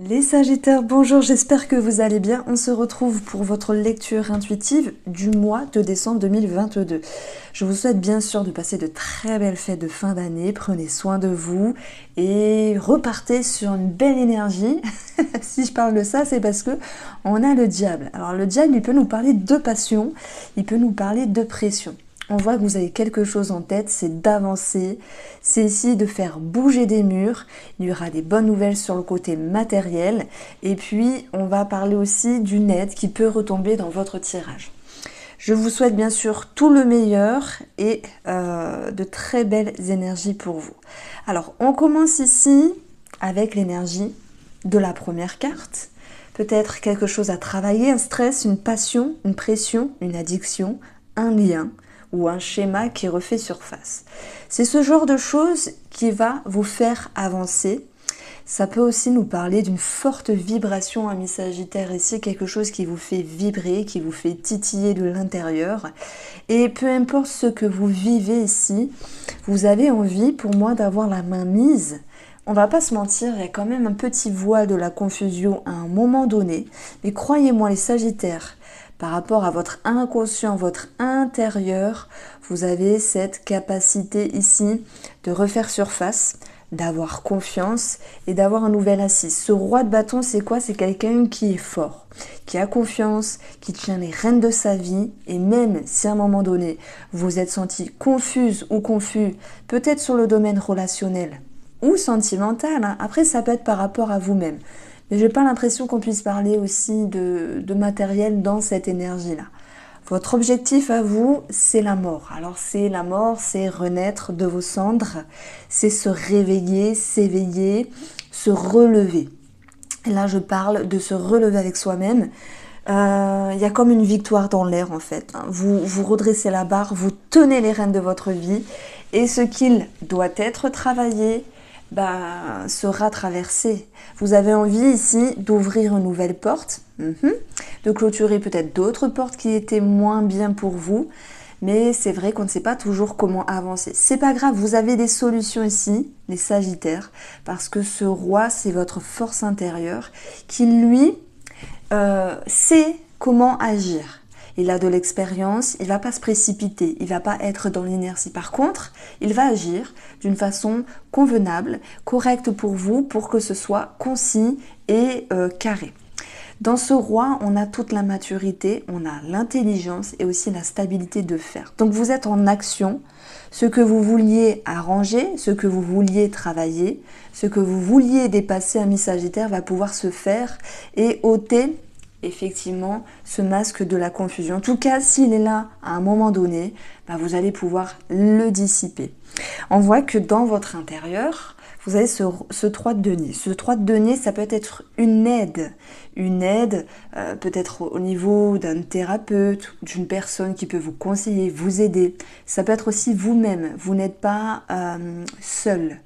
Les Sagittaires, bonjour, j'espère que vous allez bien. On se retrouve pour votre lecture intuitive du mois de décembre 2022. Je vous souhaite bien sûr de passer de très belles fêtes de fin d'année. Prenez soin de vous et repartez sur une belle énergie. Si je parle de ça, c'est parce que on a le diable. Alors le diable, il peut nous parler de passion, il peut nous parler de pression. On voit que vous avez quelque chose en tête, c'est d'avancer, c'est ici de faire bouger des murs, il y aura des bonnes nouvelles sur le côté matériel, et puis on va parler aussi d'une aide qui peut retomber dans votre tirage. Je vous souhaite bien sûr tout le meilleur et de très belles énergies pour vous. Alors on commence ici avec l'énergie de la première carte. Peut-être quelque chose à travailler, un stress, une passion, une pression, une addiction, un lien ou un schéma qui refait surface. C'est ce genre de choses qui va vous faire avancer. Ça peut aussi nous parler d'une forte vibration, ami Sagittaire ici, quelque chose qui vous fait vibrer, qui vous fait titiller de l'intérieur. Et peu importe ce que vous vivez ici, vous avez envie, pour moi, d'avoir la main mise. On va pas se mentir, il y a quand même un petit voile de la confusion à un moment donné. Mais croyez-moi, les Sagittaires, par rapport à votre inconscient, votre intérieur, vous avez cette capacité ici de refaire surface, d'avoir confiance et d'avoir un nouvel assis. Ce roi de bâton, c'est quoi? C'est quelqu'un qui est fort, qui a confiance, qui tient les rênes de sa vie. Et même si à un moment donné, vous vous êtes senti confuse ou confus, peut-être sur le domaine relationnel ou sentimental, hein. Après ça peut être par rapport à vous-même. Mais je n'ai pas l'impression qu'on puisse parler aussi de matériel dans cette énergie-là. Votre objectif à vous, c'est la mort. Alors c'est la mort, c'est renaître de vos cendres, c'est se réveiller, s'éveiller, se relever. Et là, je parle de se relever avec soi-même. Il y a comme une victoire dans l'air en fait. Vous redressez la barre, vous tenez les rênes de votre vie et ce qu'il doit être travaillé, sera traversé. Vous avez envie ici d'ouvrir une nouvelle porte, de clôturer peut-être d'autres portes qui étaient moins bien pour vous, mais c'est vrai qu'on ne sait pas toujours comment avancer. C'est pas grave, vous avez des solutions ici, les Sagittaires, parce que ce roi, c'est votre force intérieure qui, lui, sait comment agir. Il a de l'expérience, il ne va pas se précipiter, il ne va pas être dans l'inertie. Par contre, il va agir d'une façon convenable, correcte pour vous, pour que ce soit concis et carré. Dans ce roi, on a toute la maturité, on a l'intelligence et aussi la stabilité de faire. Donc vous êtes en action, ce que vous vouliez arranger, ce que vous vouliez travailler, ce que vous vouliez dépasser, ami Sagittaire, va pouvoir se faire et ôter effectivement ce masque de la confusion. En tout cas, s'il est là à un moment donné, vous allez pouvoir le dissiper. On voit que dans votre intérieur, vous avez ce 3 de denier. Ce 3 de denier, ça peut être une aide peut-être au niveau d'un thérapeute, d'une personne qui peut vous conseiller, vous aider. Ça peut être aussi vous-même. Vous n'êtes pas seul.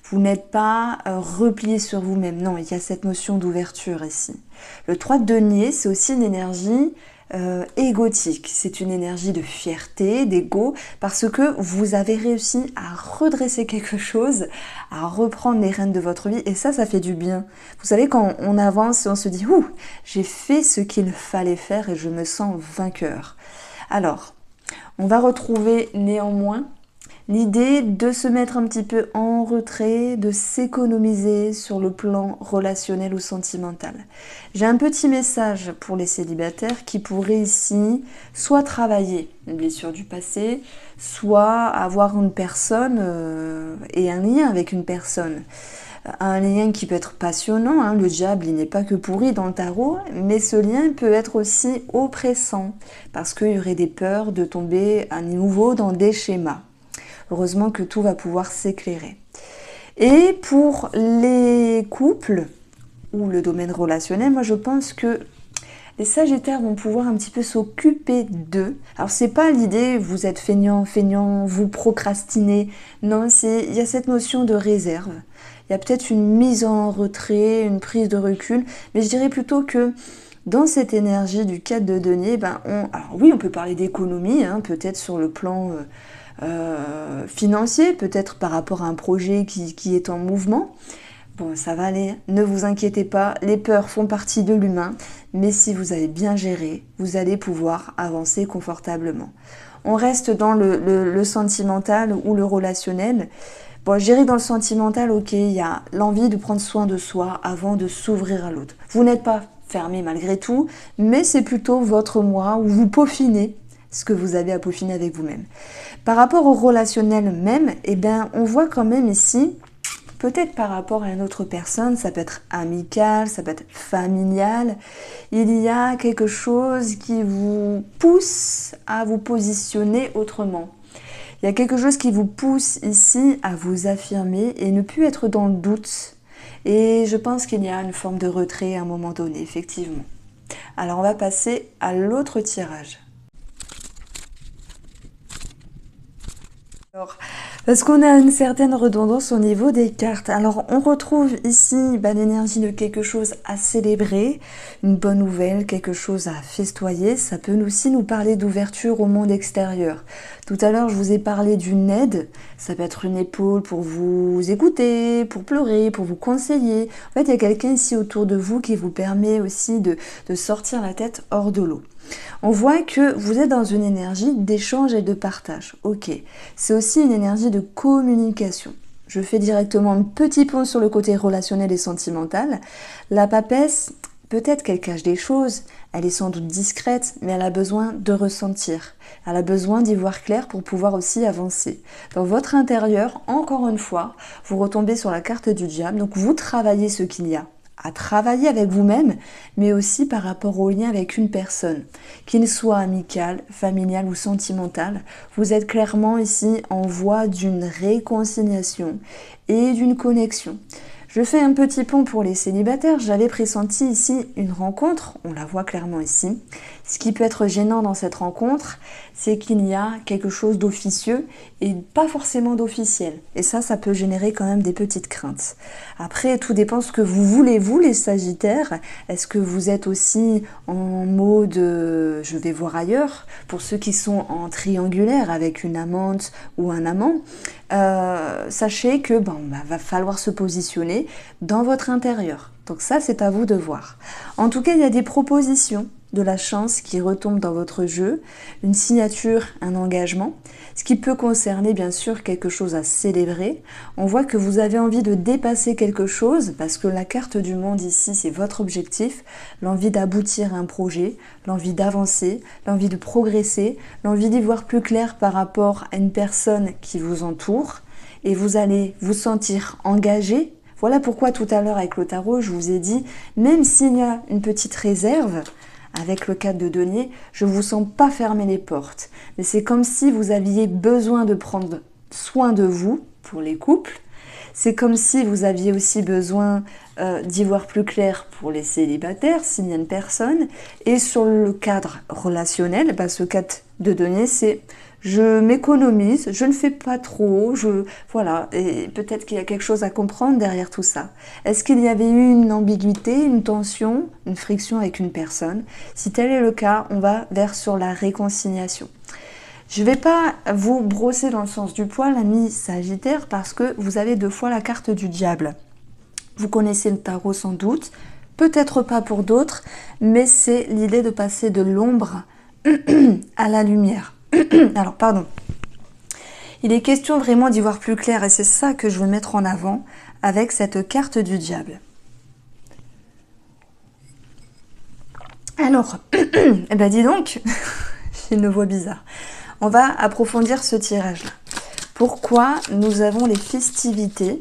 Vous n'êtes pas replié sur vous-même. Non, il y a cette notion d'ouverture ici. Le 3 de denier, c'est aussi une énergie égotique. C'est une énergie de fierté, d'ego, parce que vous avez réussi à redresser quelque chose, à reprendre les rênes de votre vie, et ça fait du bien. Vous savez, quand on avance, on se dit « Ouh, j'ai fait ce qu'il fallait faire et je me sens vainqueur ». Alors, on va retrouver néanmoins l'idée de se mettre un petit peu en retrait, de s'économiser sur le plan relationnel ou sentimental. J'ai un petit message pour les célibataires qui pourraient ici soit travailler une blessure du passé, soit avoir une personne et un lien avec une personne. Un lien qui peut être passionnant, hein. Le diable il n'est pas que pourri dans le tarot, mais ce lien peut être aussi oppressant, parce qu'il y aurait des peurs de tomber à nouveau dans des schémas. Heureusement que tout va pouvoir s'éclairer. Et pour les couples ou le domaine relationnel, moi je pense que les Sagittaires vont pouvoir un petit peu s'occuper d'eux. Alors c'est pas l'idée, vous êtes feignant, vous procrastinez. Non, il y a cette notion de réserve. Il y a peut-être une mise en retrait, une prise de recul. Mais je dirais plutôt que dans cette énergie du 4 de denier, alors oui, on peut parler d'économie, hein, peut-être sur le plan financier, peut-être par rapport à un projet qui est en mouvement. Bon, ça va aller, ne vous inquiétez pas, les peurs font partie de l'humain, mais si vous avez bien géré, vous allez pouvoir avancer confortablement. On reste dans le sentimental ou le relationnel. Bon, gérer dans le sentimental, ok, il y a l'envie de prendre soin de soi avant de s'ouvrir à l'autre. Vous n'êtes pas fermé malgré tout, mais c'est plutôt votre moi où vous peaufinez ce que vous avez à peaufiner avec vous-même. Par rapport au relationnel même, eh bien, on voit quand même ici, peut-être par rapport à une autre personne, ça peut être amical, ça peut être familial, il y a quelque chose qui vous pousse à vous positionner autrement. Il y a quelque chose qui vous pousse ici à vous affirmer et ne plus être dans le doute. Et je pense qu'il y a une forme de retrait à un moment donné, effectivement. Alors on va passer à l'autre tirage. Alors, parce qu'on a une certaine redondance au niveau des cartes. Alors, on retrouve ici l'énergie de quelque chose à célébrer, une bonne nouvelle, quelque chose à festoyer. Ça peut aussi nous parler d'ouverture au monde extérieur. Tout à l'heure, je vous ai parlé d'une aide. Ça peut être une épaule pour vous écouter, pour pleurer, pour vous conseiller. En fait, il y a quelqu'un ici autour de vous qui vous permet aussi de sortir la tête hors de l'eau. On voit que vous êtes dans une énergie d'échange et de partage. Ok, c'est aussi une énergie de communication. Je fais directement un petit pont sur le côté relationnel et sentimental. La papesse, peut-être qu'elle cache des choses, elle est sans doute discrète, mais elle a besoin de ressentir. Elle a besoin d'y voir clair pour pouvoir aussi avancer. Dans votre intérieur, encore une fois, vous retombez sur la carte du diable, donc vous travaillez ce qu'il y a à travailler avec vous-même, mais aussi par rapport au lien avec une personne, qu'il soit amical, familial ou sentimental. Vous êtes clairement ici en voie d'une réconciliation et d'une connexion. Je fais un petit pont pour les célibataires, j'avais pressenti ici une rencontre, on la voit clairement ici. Ce qui peut être gênant dans cette rencontre, c'est qu'il y a quelque chose d'officieux et pas forcément d'officiel. Et ça peut générer quand même des petites craintes. Après, tout dépend de ce que vous voulez, vous les Sagittaires. Est-ce que vous êtes aussi en mode je vais voir ailleurs? Pour ceux qui sont en triangulaire avec une amante ou un amant, sachez que va falloir se positionner dans votre intérieur. Donc ça, c'est à vous de voir. En tout cas, il y a des propositions de la chance qui retombe dans votre jeu, une signature, un engagement, ce qui peut concerner bien sûr quelque chose à célébrer. On voit que vous avez envie de dépasser quelque chose parce que la carte du monde ici, c'est votre objectif, l'envie d'aboutir à un projet, l'envie d'avancer, l'envie de progresser, l'envie d'y voir plus clair par rapport à une personne qui vous entoure et vous allez vous sentir engagé. Voilà pourquoi tout à l'heure avec le tarot, je vous ai dit, même s'il y a une petite réserve, avec le 4 de denier, je ne vous sens pas fermer les portes. Mais c'est comme si vous aviez besoin de prendre soin de vous, pour les couples. C'est comme si vous aviez aussi besoin d'y voir plus clair pour les célibataires, s'il y a une personne. Et sur le cadre relationnel, ce 4 de denier, c'est je m'économise, je ne fais pas trop, voilà, et peut-être qu'il y a quelque chose à comprendre derrière tout ça. Est-ce qu'il y avait eu une ambiguïté, une tension, une friction avec une personne? Si tel est le cas, on va sur la réconciliation. Je ne vais pas vous brosser dans le sens du poil, ami Sagittaire, parce que vous avez 2 fois la carte du diable. Vous connaissez le tarot sans doute, peut-être pas pour d'autres, mais c'est l'idée de passer de l'ombre à la lumière. Alors, pardon. Il est question vraiment d'y voir plus clair et c'est ça que je veux mettre en avant avec cette carte du diable. Alors, dis donc, j'ai une voix bizarre. On va approfondir ce tirage-là. Pourquoi nous avons les festivités,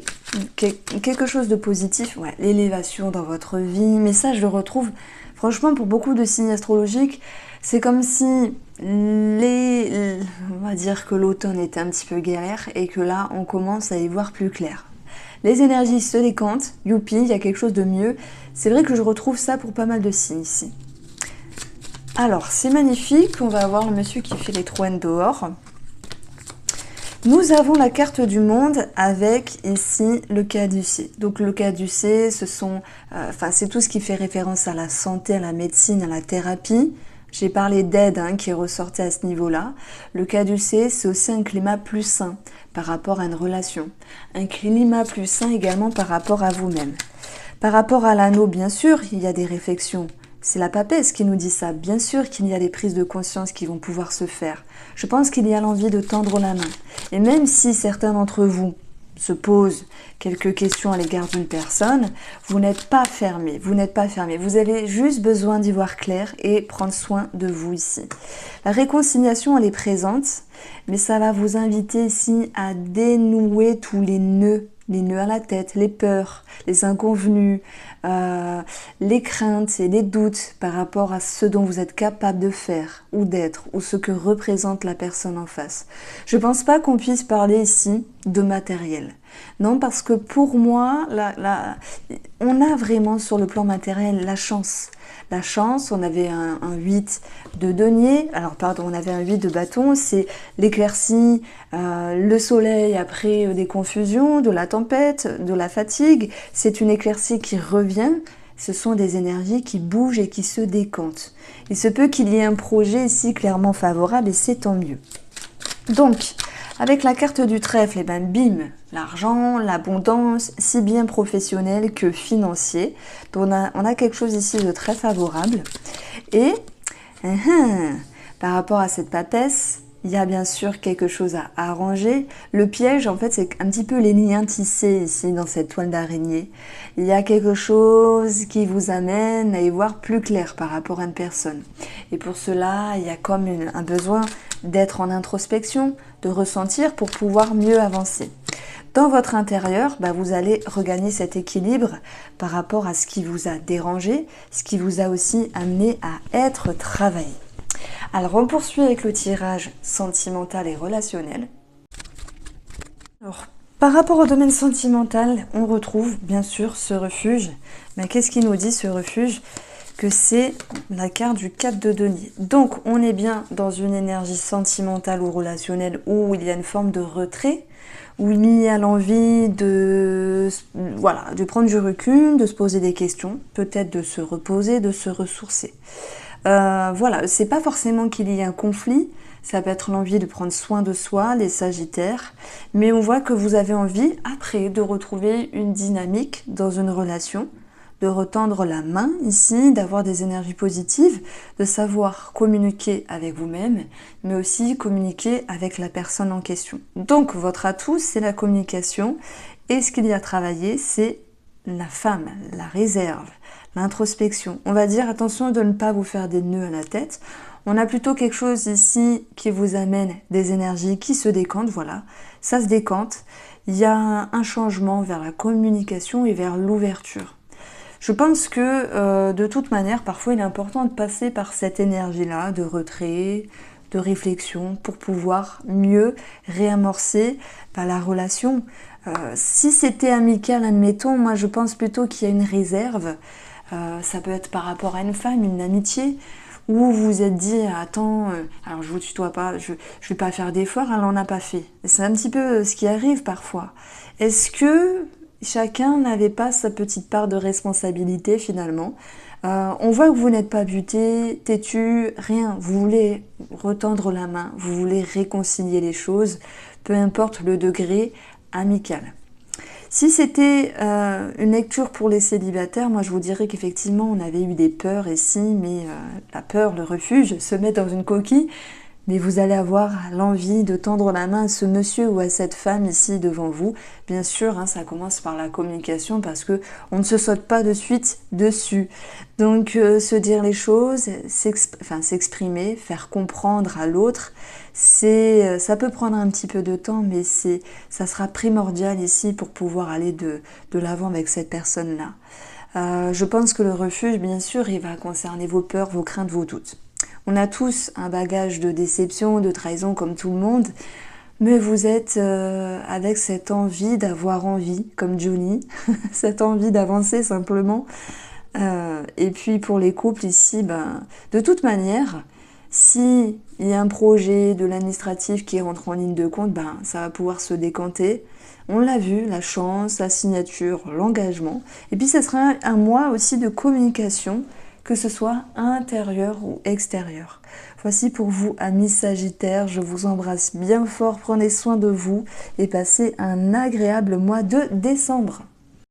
quelque chose de positif, l'élévation dans votre vie, mais ça je le retrouve franchement pour beaucoup de signes astrologiques, c'est comme si on va dire que l'automne était un petit peu galère et que là on commence à y voir plus clair. Les énergies se décantent, youpi, il y a quelque chose de mieux. C'est vrai que je retrouve ça pour pas mal de signes ici. Alors c'est magnifique, on va avoir le monsieur qui fait les trouennes dehors. Nous avons la carte du monde avec ici le caducée. Donc le caducée, c'est tout ce qui fait référence à la santé, à la médecine, à la thérapie, J'ai parlé d'aide qui ressortait à ce niveau-là. Le caducée, c'est aussi un climat plus sain par rapport à une relation. Un climat plus sain également par rapport à vous-même. Par rapport à l'anneau, bien sûr, il y a des réflexions. C'est la papesse qui nous dit ça. Bien sûr qu'il y a des prises de conscience qui vont pouvoir se faire. Je pense qu'il y a l'envie de tendre la main. Et même si certains d'entre vous se posent quelques questions à l'égard d'une personne, vous n'êtes pas fermé, vous n'êtes pas fermé. Vous avez juste besoin d'y voir clair et prendre soin de vous ici. La réconciliation, elle est présente, mais ça va vous inviter ici à dénouer tous les nœuds à la tête, les peurs, les inconvenus, les craintes et les doutes par rapport à ce dont vous êtes capable de faire ou d'être ou ce que représente la personne en face. Je ne pense pas qu'on puisse parler ici de matériel. Non, parce que pour moi, on a vraiment sur le plan matériel la chance. La chance, on avait un 8 de denier, on avait un 8 de bâton, c'est l'éclaircie, le soleil après des confusions, de la tempête, de la fatigue, c'est une éclaircie qui revient, ce sont des énergies qui bougent et qui se décantent. Il se peut qu'il y ait un projet ici clairement favorable et c'est tant mieux. Donc, avec la carte du trèfle, et bim, l'argent, l'abondance, si bien professionnel que financier. Donc on a quelque chose ici de très favorable. Et par rapport à cette papesse, il y a bien sûr quelque chose à arranger. Le piège, en fait, c'est un petit peu les liens tissés ici dans cette toile d'araignée. Il y a quelque chose qui vous amène à y voir plus clair par rapport à une personne. Et pour cela, il y a comme un besoin d'être en introspection, de ressentir pour pouvoir mieux avancer. Dans votre intérieur, vous allez regagner cet équilibre par rapport à ce qui vous a dérangé, ce qui vous a aussi amené à être travaillé. Alors, on poursuit avec le tirage sentimental et relationnel. Alors, par rapport au domaine sentimental, on retrouve bien sûr ce refuge. Mais qu'est-ce qu'il nous dit ce refuge? Que c'est la carte du 4 de denier. Donc, on est bien dans une énergie sentimentale ou relationnelle où il y a une forme de retrait, où il y a l'envie de prendre du recul, de se poser des questions, peut-être de se reposer, de se ressourcer. C'est pas forcément qu'il y ait un conflit, ça peut être l'envie de prendre soin de soi, les sagittaires, mais on voit que vous avez envie, après, de retrouver une dynamique dans une relation, de retendre la main ici, d'avoir des énergies positives, de savoir communiquer avec vous-même, mais aussi communiquer avec la personne en question. Donc, votre atout, c'est la communication, et ce qu'il y a à travailler, c'est la femme, la réserve, l'introspection. On va dire attention de ne pas vous faire des nœuds à la tête. On a plutôt quelque chose ici qui vous amène des énergies qui se décantent, voilà. Ça se décante. Il y a un changement vers la communication et vers l'ouverture. Je pense que de toute manière, parfois il est important de passer par cette énergie-là de retrait, de réflexion pour pouvoir mieux réamorcer la relation. Si c'était amical, admettons, moi je pense plutôt qu'il y a une réserve. Ça peut être par rapport à une femme, une amitié, où vous vous êtes dit, attends, alors je vous tutoie pas, je vais pas faire d'efforts, elle en a pas fait. C'est un petit peu ce qui arrive parfois. Est-ce que chacun n'avait pas sa petite part de responsabilité finalement? On voit que vous n'êtes pas buté, têtu, rien. Vous voulez retendre la main, vous voulez réconcilier les choses, peu importe le degré amical. Si c'était une lecture pour les célibataires, moi je vous dirais qu'effectivement on avait eu des peurs ici, mais la peur, le refuge, se met dans une coquille. Mais vous allez avoir l'envie de tendre la main à ce monsieur ou à cette femme ici devant vous. Bien sûr, ça commence par la communication parce que on ne se saute pas de suite dessus. Donc, se dire les choses, s'exprimer, faire comprendre à l'autre, ça peut prendre un petit peu de temps, mais ça sera primordial ici pour pouvoir aller de l'avant avec cette personne-là. Je pense que le refuge, bien sûr, il va concerner vos peurs, vos craintes, vos doutes. On a tous un bagage de déception, de trahison comme tout le monde, mais vous êtes avec cette envie d'avoir envie, comme Johnny, cette envie d'avancer simplement. Et puis pour les couples ici, de toute manière, si il y a un projet de l'administratif qui rentre en ligne de compte, ça va pouvoir se décanter. On l'a vu, la chance, la signature, l'engagement. Et puis ce sera un mois aussi de communication que ce soit intérieur ou extérieur. Voici pour vous, amis Sagittaires, je vous embrasse bien fort, prenez soin de vous et passez un agréable mois de décembre.